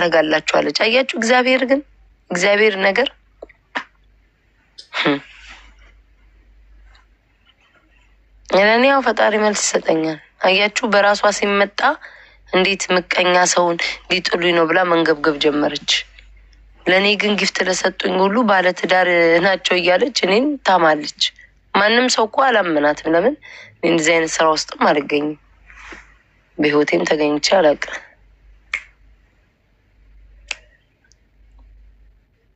ታረጋላችኋለች። አያችሁ እግዚአብሔር ነገር እኔ ያው ፈጣሪ መልስ ይሰጠኛል። አያችሁ በራሷ ሲመጣ እንዴት ምቀኛ ሰውን ሊጥሉኝ ነው ብላ መንገብገብ ጀመረች። ለእኔ ግን ጊፍት ለሰጡኝ ሁሉ ባለትዳር ናቸው እያለች እኔን ታማለች። ማንም ሰው እኮ አላመናትም። ለምን እንደዚህ አይነት ስራ ውስጥም አልገኝም። በህይወቴም ተገኝቼ አላውቅም።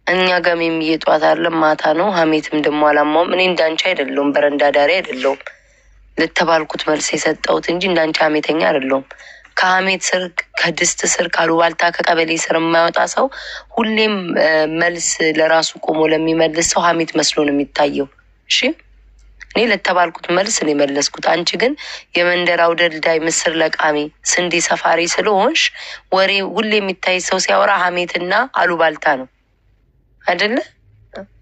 እኛ ጋም የሚየጧት አለ ማታ ነው። ሀሜትም ደግሞ አላማውም። እኔ እንዳንቺ አይደለሁም፣ በረንዳ ዳሪ አይደለሁም። ልተባልኩት መልስ የሰጠሁት እንጂ እንዳንቺ ሀሜተኛ አይደለሁም። ከሀሜት ስር ከድስት ስር ካሉባልታ ከቀበሌ ስር የማይወጣ ሰው ሁሌም መልስ ለራሱ ቆሞ ለሚመልስ ሰው ሀሜት መስሎ ነው የሚታየው። እሺ እኔ ለተባልኩት መልስ ነው የመለስኩት። አንቺ ግን የመንደር አውደልዳይ ምስር ለቃሚ ስንዴ ሰፋሪ ስለሆንሽ ወሬ ሁሌ የሚታይ ሰው ሲያወራ ሀሜትና አሉባልታ ነው አይደለ?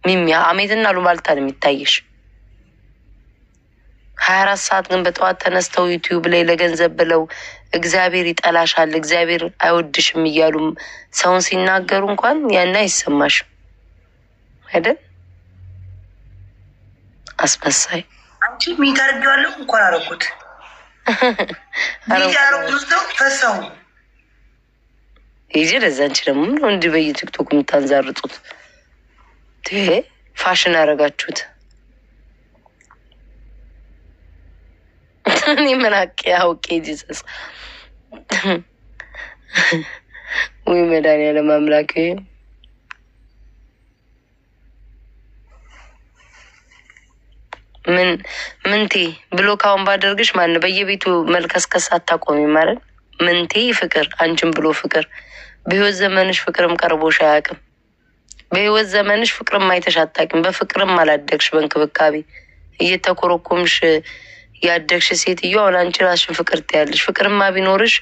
ሚሚ ሀሜትና አሉባልታ ነው የሚታይሽ። 24 ሰዓት ግን በጠዋት ተነስተው ዩቲዩብ ላይ ለገንዘብ ብለው እግዚአብሔር ይጠላሻል፣ እግዚአብሔር አይወድሽም እያሉ ሰውን ሲናገሩ እንኳን ያን አይሰማሽም አይደል? አስመሳይ አንቺ ሚታርጊዋለሁ እንኳን አረኩት ሚታረጉት ነው ፈሳው ይጂ ለዛንቺ ደግሞ ነው እንዲህ በየቲክቶክ የምታንዛርጡት። ፋሽን አረጋችሁት። እኔ ምን አውቄ ጂሰስ ወይ መድኃኒዓለም አምላኬ ምንቴ ብሎ ካሁን ባደርግሽ ማን በየቤቱ መልከስከስ አታቆሚ ማለት ምንቴ ፍቅር አንቺም ብሎ ፍቅር በህይወት ዘመንሽ ፍቅርም ቀርቦሽ አያውቅም። በህይወት ዘመንሽ ፍቅርም አይተሽ አታውቂም። በፍቅርም አላደግሽ። በእንክብካቤ እየተኮረኮምሽ ያደግሽ ሴትዮ አሁን አንቺ ራስሽን ፍቅር ትያለሽ። ፍቅርማ ቢኖርሽ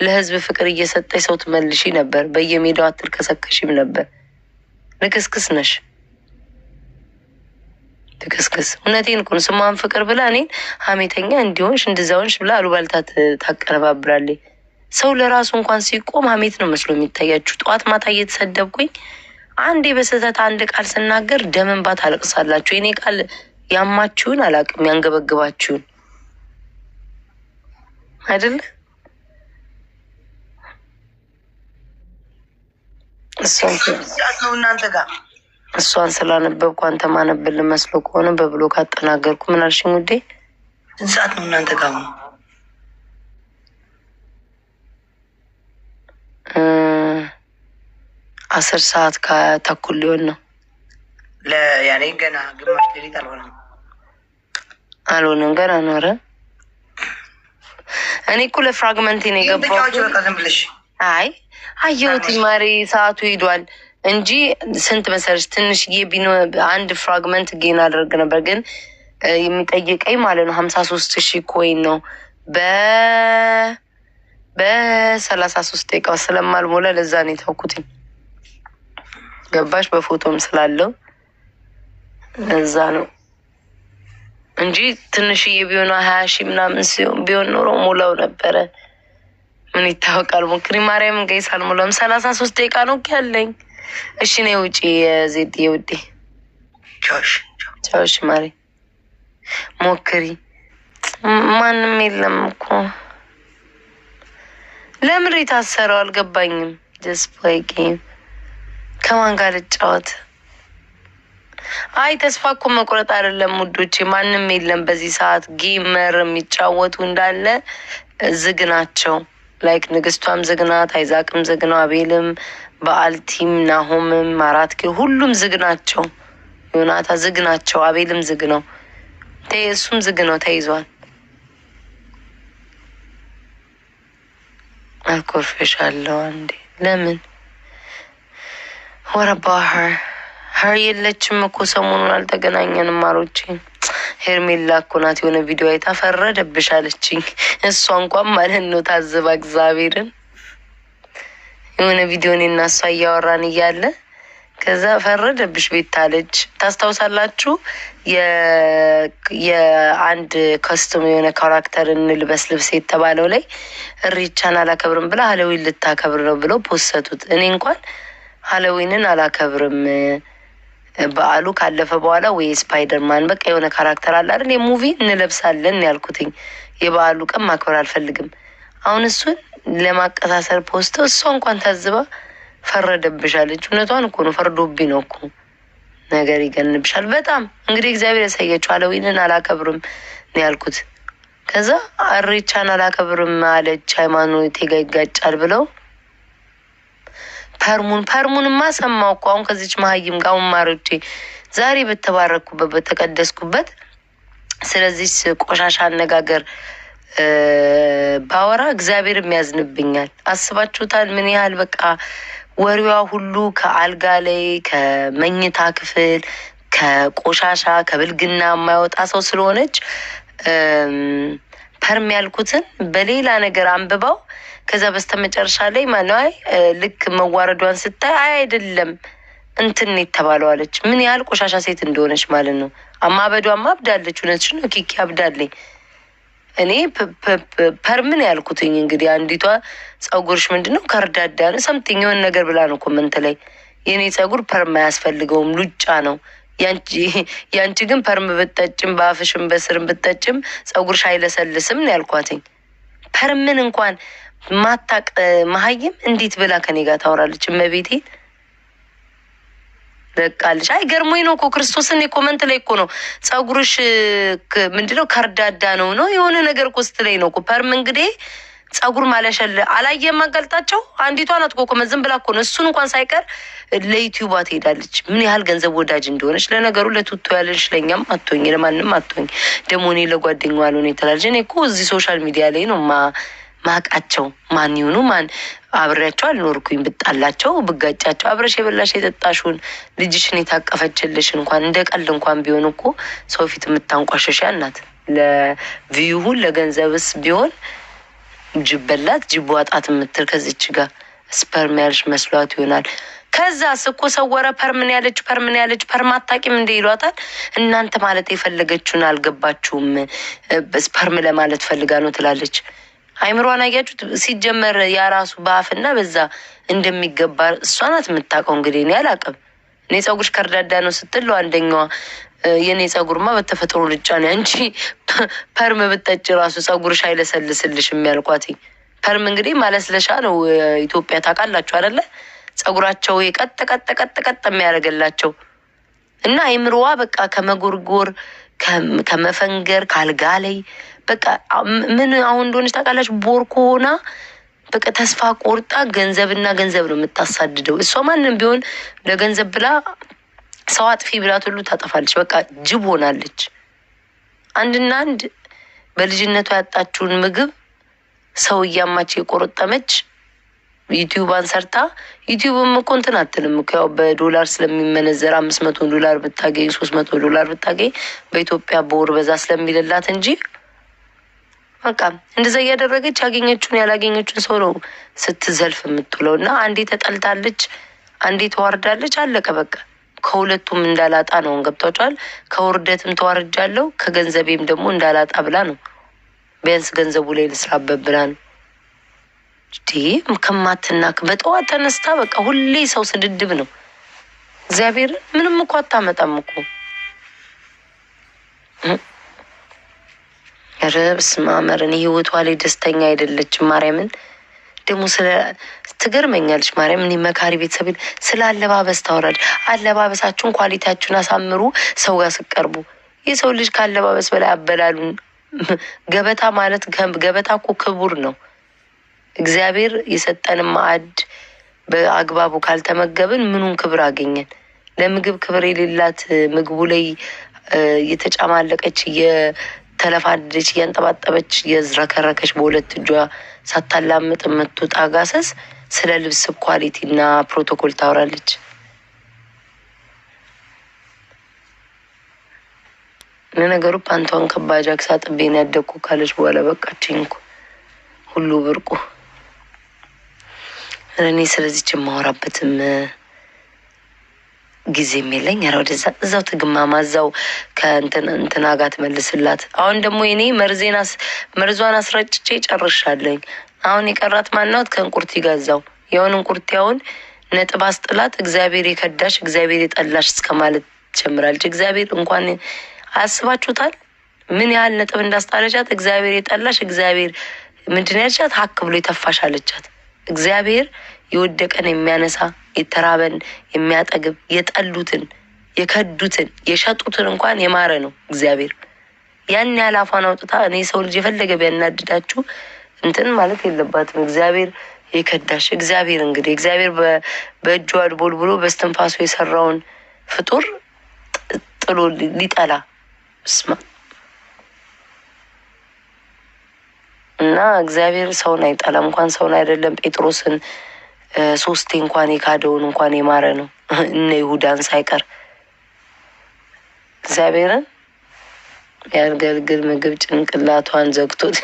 ለህዝብ ፍቅር እየሰጠሽ ሰው ትመልሺ ነበር። በየሜዳው አትልከሰከሽም ነበር። ልክስክስ ነሽ ትክስክስ። እውነቴን እኮ ነው። ስሟን ፍቅር ብላ እኔን ሀሜተኛ እንዲሆንሽ እንደዛውንሽ ብላ አሉባልታ ታቀነባብራለች። ሰው ለራሱ እንኳን ሲቆም ሀሜት ነው መስሎ የሚታያችሁ። ጠዋት ማታ እየተሰደብኩኝ አንዴ በስህተት አንድ ቃል ስናገር ደም እንባ ታለቅሳላችሁ። የኔ ቃል ያማችሁን አላውቅም፣ ያንገበግባችሁን አይደለ? እናንተ ጋር እሷን ስላነበብኩ አንተ ማነብል መስሎ ከሆነ በብሎክ አጠናገርኩ። ምን አልሽኝ ውዴ? ስንት ሰዓት ነው እናንተ ጋር? 10 ሰዓት ከተኩል ሊሆን ነው። ያኔ ገና ግማሽ ሌሊት አልሆነም ገና ነው። ኧረ እኔ እኮ ለፍራግመንት ነው የገባው። አይ አየሁት ማሬ፣ ሰዓቱ ሄዷል እንጂ ስንት መሰለሽ ትንሽዬ ቢኖ አንድ ፍራግመንት ጌን አደርግ ነበር። ግን የሚጠይቀኝ ማለት ነው 53,000 ኮይን ነው በ33 ደቂቃ ስለማልሞላ ለዛ ነው የተውኩትኝ። ገባሽ? በፎቶም ስላለው ለዛ ነው እንጂ ትንሽዬ ቢሆን 20,000 ምናምን ሲሆን ቢሆን ኖሮ ሞላው ነበረ። ምን ይታወቃል? ሞክሪ ማርያም ገይስ አልሞላም። 33 ደቂቃ ነው ያለኝ። እሺ ነው ውጪ ዜድ የውዴ ቻውሽ ማሪ ሞክሪ። ማንም የለም እኮ ለምን የታሰረው አልገባኝም። ጀስት ፕሌይ ጌም ከማን ጋር ልጫወት? አይ ተስፋ እኮ መቁረጥ አይደለም ውዶቼ፣ ማንም የለም በዚህ ሰዓት። ጌመር የሚጫወቱ እንዳለ ዝግ ናቸው። ላይክ ንግስቷም ዝግ ናት፣ አይዛቅም ዝግ ነው፣ አቤልም፣ በአልቲም፣ ናሆምም፣ 4 ኪሎ ሁሉም ዝግ ናቸው። ዮናታ ዝግ ናቸው፣ አቤልም ዝግ ነው፣ እሱም ዝግ ነው፣ ተይዟል። አልኮርፌሻለሁ አንዴ። ለምን ወረባ ሀር የለችም እኮ ሰሞኑን አልተገናኘንም። ማሮቼ ሄርሜላ እኮ ናት የሆነ ቪዲዮ አይታ ፈረደብሻለችኝ። እሷ እንኳን ማለት ነው ታዝባ እግዚአብሔርን የሆነ ቪዲዮ እኔ እና እሷ እያወራን እያለ ከዛ ፈረደብሽ ቤት አለች። ታስታውሳላችሁ? የአንድ ኮስቱም የሆነ ካራክተር እንልበስ ልብስ የተባለው ላይ እሬቻን አላከብርም ብላ ሀሎዊን ልታከብር ነው ብለው ፖሰቱት። እኔ እንኳን ሀሎዊንን አላከብርም፣ በዓሉ ካለፈ በኋላ ወይ ስፓይደርማን በቃ የሆነ ካራክተር አለ አይደል የሙቪ እንለብሳለን ያልኩትኝ። የበዓሉ ቀን ማክበር አልፈልግም። አሁን እሱን ለማቀሳሰር ፖስተው እሷ እንኳን ታዝባ ፈረደብሻለች። እውነቷን እኮ ነው፣ ፈርዶብኝ ነው እኮ። ነገር ይገንብሻል በጣም እንግዲህ እግዚአብሔር ያሳያችሁ። ሀሎዊንን አላከብርም ነው ያልኩት። ከዛ እሬቻን አላከብርም አለች፣ ሃይማኖቴ ጋር ይጋጫል ብለው ፐርሙንማ ሰማሁ እኮ አሁን ከዚች መሀይም ጋር ማሮቼ ዛሬ በተባረኩበት በተቀደስኩበት ስለዚህ ቆሻሻ አነጋገር ባወራ እግዚአብሔር የሚያዝንብኛል። አስባችሁታል? ምን ያህል በቃ ወሬዋ ሁሉ ከአልጋ ላይ ከመኝታ ክፍል ከቆሻሻ ከብልግና የማይወጣ ሰው ስለሆነች ፐርም ያልኩትን በሌላ ነገር አንብባው ከዛ በስተመጨረሻ ላይ ማነው ልክ መዋረዷን ስታይ አይደለም እንትን የተባለው አለች። ምን ያህል ቆሻሻ ሴት እንደሆነች ማለት ነው። አማበዷማ አብዳለች። እውነትሽ ነው ኪኪ አብዳለኝ። እኔ ፐርምን ያልኩትኝ እንግዲህ አንዲቷ ጸጉርሽ ምንድነው ከርዳዳ ነው ሰምቲንግ የሆነ ነገር ብላ ነው ኮመንት ላይ። የኔ ጸጉር ፐርም አያስፈልገውም ሉጫ ነው። ያንቺ ግን ፐርም ብትጠጭም በአፍሽም በስርም ብትጠጭም ጸጉርሽ አይለሰልስም ነው ያልኳትኝ። ፐርምን እንኳን ማታቅ መሀይም እንዴት ብላ ከኔ ጋር ታወራለች? እመቤቴ በቃልሽ። አይ ገርሞኝ ነው እኮ ክርስቶስን የኮመንት ላይ እኮ ነው ጸጉርሽ ምንድነው ከርዳዳ ነው የሆነ ነገር እኮ ስትለኝ ነው እኮ ፐርም እንግዲህ ጸጉር ማለሸል አላየም አገልጣቸው። አንዲቷ ናት እኮ ኮመንት ዝም ብላ እኮ ነው እሱን እንኳን ሳይቀር ለዩቲዩባ ትሄዳለች። ምን ያህል ገንዘብ ወዳጅ እንደሆነች ለነገሩ ለቱቶ ያለሽ ለኛም አትሆኝ ለማንም አትሆኝ። ደግሞ እኔ ለጓደኛዋ አልሆነ የተላልጅ እኔ እኮ እዚህ ሶሻል ሚዲያ ላይ ነው ማቃቸው ማን ይሁኑ ማን አብሬያቸው አልኖርኩኝ። ብጣላቸው ብጋጫቸው አብረሽ የበላሽ የጠጣሽውን ልጅሽን የታቀፈችልሽ እንኳን እንደ ቀልድ እንኳን ቢሆን እኮ ሰው ፊት የምታንቋሸሽ ናት። ለቪዩሁን ለገንዘብስ ቢሆን ጅብ በላት ጅብ ዋጣት የምትል ከዚች ጋር ስፐርም ያለች መስሏት ይሆናል። ከዛ ስኮ ሰወረ ፐርምን ያለች ፐርም አታቂም እንደ ይሏታል። እናንተ ማለት የፈለገችውን አልገባችሁም። ስፐርም ለማለት ፈልጋ ነው ትላለች። አይምሯን አያችሁት? ሲጀመር ያራሱ በአፍና በዛ እንደሚገባ እሷ ናት የምታውቀው። እንግዲህ እኔ አላውቅም። እኔ ጸጉርሽ ከርዳዳ ነው ስትለው አንደኛዋ የኔ ጸጉርማ በተፈጥሮ ልጫ ነው እንጂ ፐርም ብጠጭ ራሱ ጸጉርሽ አይለሰልስልሽ የሚያልቋት። ፐርም እንግዲህ ማለስለሻ ነው። ኢትዮጵያ ታውቃላችሁ አይደለ? ጸጉራቸው ቀጥ የሚያደርግላቸው እና አይምሮዋ በቃ ከመጎርጎር ከመፈንገር ካልጋ ላይ በቃ ምን አሁን እንደሆነች ታውቃላችሁ? ቦርኮ ሆና በቃ ተስፋ ቆርጣ ገንዘብና ገንዘብ ነው የምታሳድደው። እሷ ማንም ቢሆን ለገንዘብ ብላ ሰው አጥፊ ብላት ሁሉ ታጠፋለች። በቃ ጅብ ሆናለች። አንድና አንድ በልጅነቷ ያጣችውን ምግብ ሰው እያማች የቆረጠመች ዩቲዩባን ሰርታ ዩቲዩብም እኮ እንትን አትልም እኮ ያው በዶላር ስለሚመነዘር $500 ብታገኝ $300 ብታገኝ በኢትዮጵያ በወር በዛ ስለሚልላት እንጂ በቃ እንደዛ እያደረገች ያገኘችውን ያላገኘችውን ሰው ነው ስትዘልፍ የምትውለው። እና አንዴ ተጠልታለች፣ አንዴ ተዋርዳለች። አለቀ በቃ። ከሁለቱም እንዳላጣ ነው ገብቷቸዋል። ከውርደትም ተዋርጃለሁ ከገንዘቤም ደግሞ እንዳላጣ ብላ ነው። ቢያንስ ገንዘቡ ላይ ልስራበት ብላ ነው። ከማትናክ በጠዋት ተነስታ በቃ ሁሌ ሰው ስድድብ ነው። እግዚአብሔር ምንም እኮ አታመጣም እኮ። ረብስ ማመርን ህይወቷ ላይ ደስተኛ አይደለችም። ማርያምን ደግሞ ትገርመኛለች። ማርያም እኔ መካሪ ቤተሰብ ስለ አለባበስ ታወራለች። አለባበሳችሁን ኳሊቲያችሁን አሳምሩ ሰው ጋር ስቀርቡ። የሰው ልጅ ካለባበስ በላይ አበላሉን ገበታ ማለት ገበታ እኮ ክቡር ነው። እግዚአብሔር የሰጠን ማዕድ በአግባቡ ካልተመገብን ምኑን ክብር አገኘን? ለምግብ ክብር የሌላት ምግቡ ላይ እየተጫማለቀች እየተለፋደች እያንጠባጠበች እየዝረከረከች በሁለት እጇ ሳታላምጥ የምትወጣ ጋሰስ ስለ ልብስ ኳሊቲ እና ፕሮቶኮል ታወራለች። ለነገሩ ፓንቷን ከባጃክ ሳጥቤን ያደግኩ ካለች በኋላ በቃችኝ እኮ ሁሉ ብርቁ። እኔ ስለዚች የማወራበትም ጊዜም የለኝ። ኧረ ወደዛ እዛው ትግማማ እዛው ከእንትና ጋር ትመልስላት። አሁን ደግሞ እኔ መርዟን አስረጭቼ ጨርሻለኝ። አሁን የቀራት ማናት? ከእንቁርቲ ገዛው የሆን እንቁርቲያውን ነጥብ አስጥላት። እግዚአብሔር የከዳሽ እግዚአብሔር የጠላሽ እስከ ማለት ጀምራለች። እግዚአብሔር እንኳን አስባችሁታል ምን ያህል ነጥብ እንዳስጣለቻት? እግዚአብሔር የጠላሽ እግዚአብሔር ምንድን ያልቻት? ሀክ ብሎ የተፋሽ አለቻት። እግዚአብሔር የወደቀን የሚያነሳ የተራበን የሚያጠግብ የጠሉትን የከዱትን የሸጡትን እንኳን የማረ ነው እግዚአብሔር። ያን ያህል አፏን አውጥታ እኔ ሰው ልጅ የፈለገ ቢያናድዳችሁ እንትን ማለት የለባትም። እግዚአብሔር የከዳሽ እግዚአብሔር እንግዲህ እግዚአብሔር በእጁ አድቦልብሎ በስተንፋሱ የሰራውን ፍጡር ጥሎ ሊጠላ ስማ እና እግዚአብሔር ሰውን አይጠላም። እንኳን ሰውን አይደለም ጴጥሮስን 3 እንኳን የካደውን እንኳን የማረ ነው። እነ ይሁዳን ሳይቀር እግዚአብሔርን ያርገልግል ምግብ ጭንቅላቷን ዘግቶት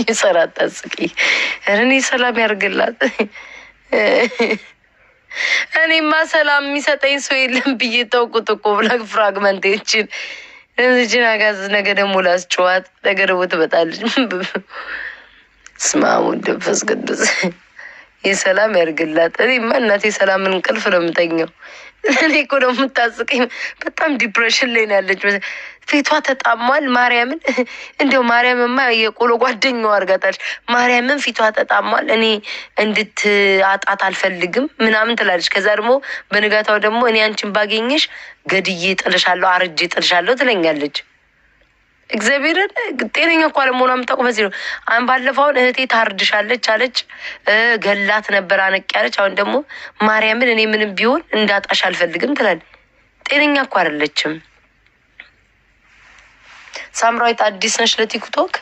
ይሰራት ታስቂ እኔ ሰላም ያርግላት። እኔማ ሰላም የሚሰጠኝ ሰው የለም ብዬ ተውኩት እኮ ብላክ ፍራግመንቴችን እዚህን አጋዝ ነገ ደግሞ ላስጨዋት ነገ ደግሞ ትመጣለች። ስማ ወደፈስ ቅዱስ የሰላም ያርግላት። እኔማ እናቴ ሰላምን እንቅልፍ ነው የምተኛው። እኔ እኮ ነው የምታስቀኝ። በጣም ዲፕሬሽን ላይ ነው ያለች። ፊቷ ተጣሟል። ማርያምን እንደው ማርያምማ የቆሎ ጓደኛው አርጋታለች። ማርያምን ፊቷ ተጣሟል። እኔ እንድትአጣት አልፈልግም ምናምን ትላለች። ከዛ ደግሞ በንጋታው ደግሞ እኔ አንቺን ባገኘሽ ገድዬ ጥልሻለሁ፣ አርጄ ጥልሻለሁ ትለኛለች። እግዚአብሔርን ጤነኛ እኮ አለመሆኗ የምታውቀው በዚህ ነው። አሁን ባለፈውን እህቴ ታርድሻለች አለች፣ ገላት ነበር አነቅ ያለች። አሁን ደግሞ ማርያምን እኔ ምንም ቢሆን እንዳጣሽ አልፈልግም ትላለች። ጤነኛ እኮ አይደለችም። ሳምራዊት አዲስ ነሽ ለቲክቶክ?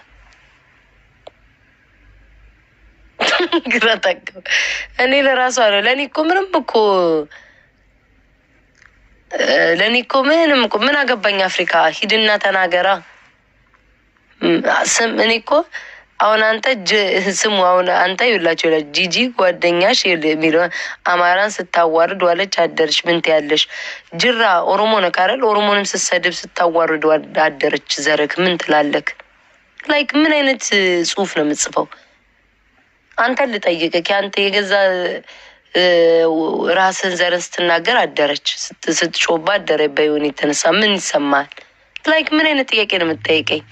ግራ ተቀበ እኔ ለራሱ አለ ለእኔ እኮ ምንም እኮ ለእኔ እኮ ምንም እኮ ምን አገባኝ። አፍሪካ ሂድና ተናገራ ስም እኔ እኮ አሁን አንተ ስሙ አሁን አንተ ይላችሁ ጂጂ ጓደኛሽ የሚለው አማራን ስታዋርድ ዋለች አደረች። ምን ትያለሽ? ጅራ ኦሮሞ ነህ አይደል? ኦሮሞንም ስትሰድብ ስታዋርድ አደረች። ዘረክ ምን ትላለክ? ላይክ ምን አይነት ጽሁፍ ነው የምጽፈው? አንተን ልጠይቅህ። አንተ የገዛ ራስን ዘረን ስትናገር አደረች፣ ስትጮባ አደረ። በይሁን የተነሳ ምን ይሰማል? ላይክ ምን አይነት ጥያቄ ነው የምትጠይቀኝ?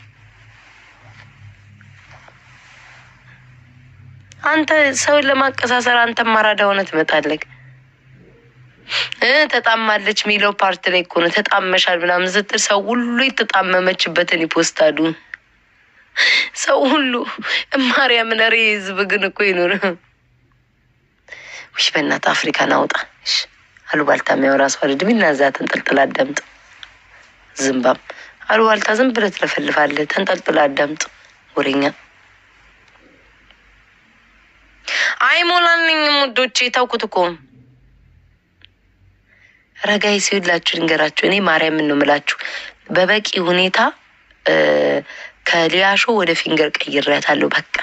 አንተ ሰውን ለማቀሳሰር አንተ ማራዳ ሆነ ትመጣለህ። ተጣማለች ሚለው ፓርት ላይ እኮ ነው ተጣመሻል ምናምን ስትል ሰው ሁሉ የተጣመመችበትን ይፖስታሉ። ሰው ሁሉ ማርያምን ኧረ ህዝብ ግን እኮ ይኖር ውሽ በእናትህ አፍሪካን አውጣ። አሉባልታ የሚያወራ ሰው አይደለም። እና እዛ ተንጠልጥላ አዳምጥ። ዝምባም አሉባልታ ዝም ብለህ ትለፈልፋለህ። ተንጠልጥላ አዳምጥ ወሬኛ። አይሞላልኝም ውዶቼ ተውኩት እኮ። ረጋይ ሲውላችሁ ልንገራችሁ። እኔ ማርያምን ነው የምላችሁ በበቂ ሁኔታ ከሊያሾ ወደ ፊንገር ቀይሬያታለሁ። በቃ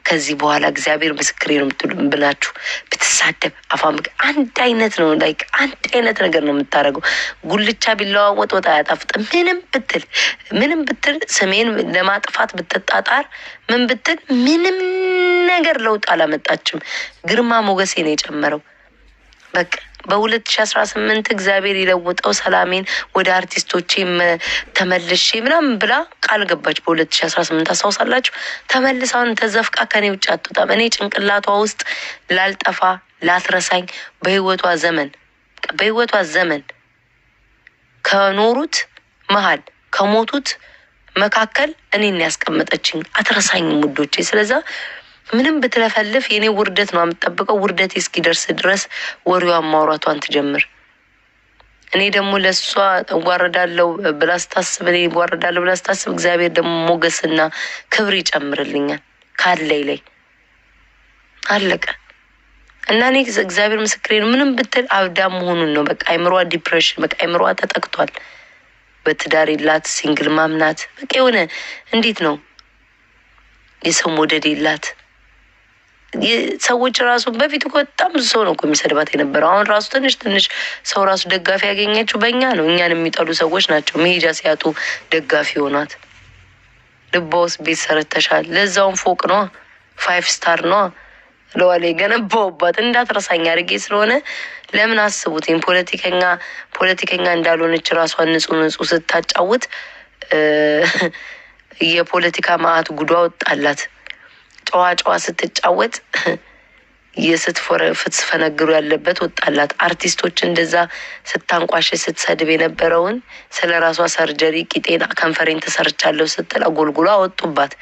ከዚህ በኋላ እግዚአብሔር ምስክሬ ነው የምትሉ ብላችሁ ብትሳደብ አፋም አንድ አይነት ነው። ላይክ አንድ አይነት ነገር ነው የምታደርገው። ጉልቻ ቢለዋወጥ ወጥ አያጣፍጥም። ምንም ብትል ስሜን ለማጥፋት ብትጣጣር ምን ብትል ምንም ነገር ለውጥ አላመጣችም። ግርማ ሞገሴ ነው የጨመረው። በቃ በ2018 እግዚአብሔር ይለውጠው ሰላሜን ወደ አርቲስቶቼ ተመልሼ ምናምን ብላ ቃል ገባች። በ2018 አስታውሳላችሁ። ተመልሳውን ተዘፍቃ ከኔ ውጭ አትወጣም። እኔ ጭንቅላቷ ውስጥ ላልጠፋ ላትረሳኝ በህይወቷ ዘመን ከኖሩት መሀል ከሞቱት መካከል እኔን ያስቀመጠችኝ አትረሳኝም ውዶቼ። ስለዛ ምንም ብትለፈልፍ የኔ ውርደት ነው የምጠብቀው። ውርደቴ እስኪደርስ ድረስ ወሬዋን ማውራቷን ትጀምር። እኔ ደግሞ ለሷ እዋረዳለሁ ብላ ስታስብ እግዚአብሔር ደግሞ ሞገስና ክብር ይጨምርልኛል ካለኝ ላይ አለቀ። እና እኔ እግዚአብሔር ምስክሬ ነው። ምንም ብትል አብዳ መሆኑን ነው። በቃ አይምሯ ዲፕሬሽን፣ በቃ አይምሯ ተጠቅቷል። በትዳር የላት ሲንግል ማምናት በቃ የሆነ እንዴት ነው የሰው መውደድ የላት ሰዎች ራሱ በፊት እኮ በጣም ብዙ ሰው ነው እኮ የሚሰድባት የነበረው። አሁን ራሱ ትንሽ ትንሽ ሰው ራሱ ደጋፊ ያገኘችው በእኛ ነው። እኛን የሚጠሉ ሰዎች ናቸው መሄጃ ሲያጡ ደጋፊ ሆኗት። ልቧ ውስጥ ቤት ሰርተሻል፣ ለዛውም ፎቅ ነዋ፣ 5 ስታር ነዋ ለዋላ የገነባውባት እንዳትረሳኝ አድርጌ ስለሆነ ለምን አስቡትኝ። ፖለቲከኛ እንዳልሆነች ራሷን ንጹህ ስታጫውት የፖለቲካ ማዕት ጉዷ ወጣላት። ጨዋ ስትጫወት ስትፈነግሩ ያለበት ወጣላት። አርቲስቶች እንደዛ ስታንቋሽ ስትሰድብ የነበረውን ስለ ራሷ ሰርጀሪ ቂጤና ከንፈሬን ተሰርቻለሁ ስትል አጎልጉሎ አወጡባት።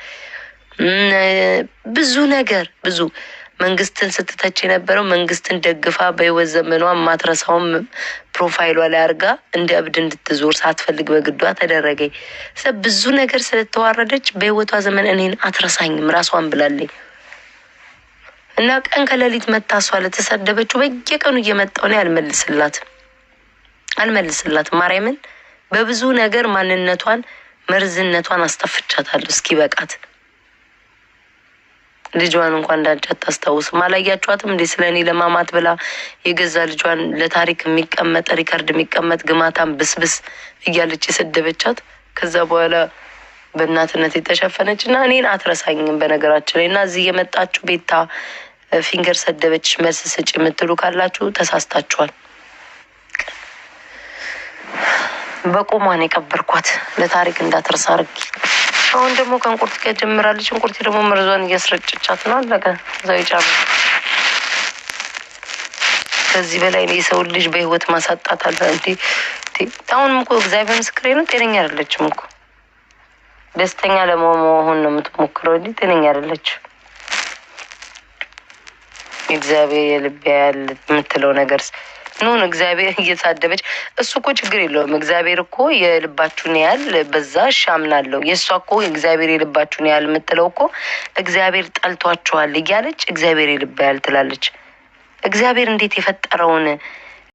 ብዙ ነገር ብዙ መንግስትን ስትተች የነበረው መንግስትን ደግፋ በህይወት ዘመኗ ማትረሳውን ፕሮፋይሏ ላይ አርጋ እንደ እብድ እንድትዞር ሳትፈልግ በግዷ ተደረገ። ብዙ ነገር ስለተዋረደች በህይወቷ ዘመን እኔን አትረሳኝም ራሷን ብላለኝ። እና ቀን ከሌሊት መታሷ ለተሰደበችው በየቀኑ እየመጣው ነው አልመልስላትም። ማርያምን በብዙ ነገር ማንነቷን መርዝነቷን አስተፍቻታለሁ እስኪ በቃት። ልጇን እንኳን እንዳንቺ አታስታውስም። አላያችኋትም እንዴ? ስለ እኔ ለማማት ብላ የገዛ ልጇን ለታሪክ የሚቀመጥ ሪከርድ የሚቀመጥ ግማታን ብስብስ እያለች የሰደበቻት ከዛ በኋላ በእናትነት የተሸፈነች እና እኔን አትረሳኝም በነገራችን ላይ። እና እዚህ የመጣችሁ ቤታ ፊንገር ሰደበች መልስ ስጭ የምትሉ ካላችሁ ተሳስታችኋል። በቁሟን የቀበርኳት ለታሪክ እንዳትረሳ አድርጊ። አሁን ደግሞ ከእንቁርት ጋር ጀምራለች። እንቁርት ደግሞ መርዟን እያስረጭቻት ነው። አለቀ። እዛው ይጫሉ። ከዚህ በላይ የሰውን ልጅ በህይወት ማሳጣት አለ እንዴ? አሁንም እኮ እግዚአብሔር ምስክሬ ነው፣ ጤነኛ አይደለችም እኮ። ደስተኛ ለመሆን ነው የምትሞክረው እንጂ ጤነኛ አይደለችም። እግዚአብሔር የልብ ያያል የምትለው ነገር ኖን እግዚአብሔር እየሳደበች እሱ እኮ ችግር የለውም። እግዚአብሔር እኮ የልባችሁን ያህል በዛ ሻምናለሁ። የእሷ እኮ እግዚአብሔር የልባችሁን ያህል የምትለው እኮ እግዚአብሔር ጠልቷችኋል እያለች እግዚአብሔር የልብ ያህል ትላለች። እግዚአብሔር እንዴት የፈጠረውን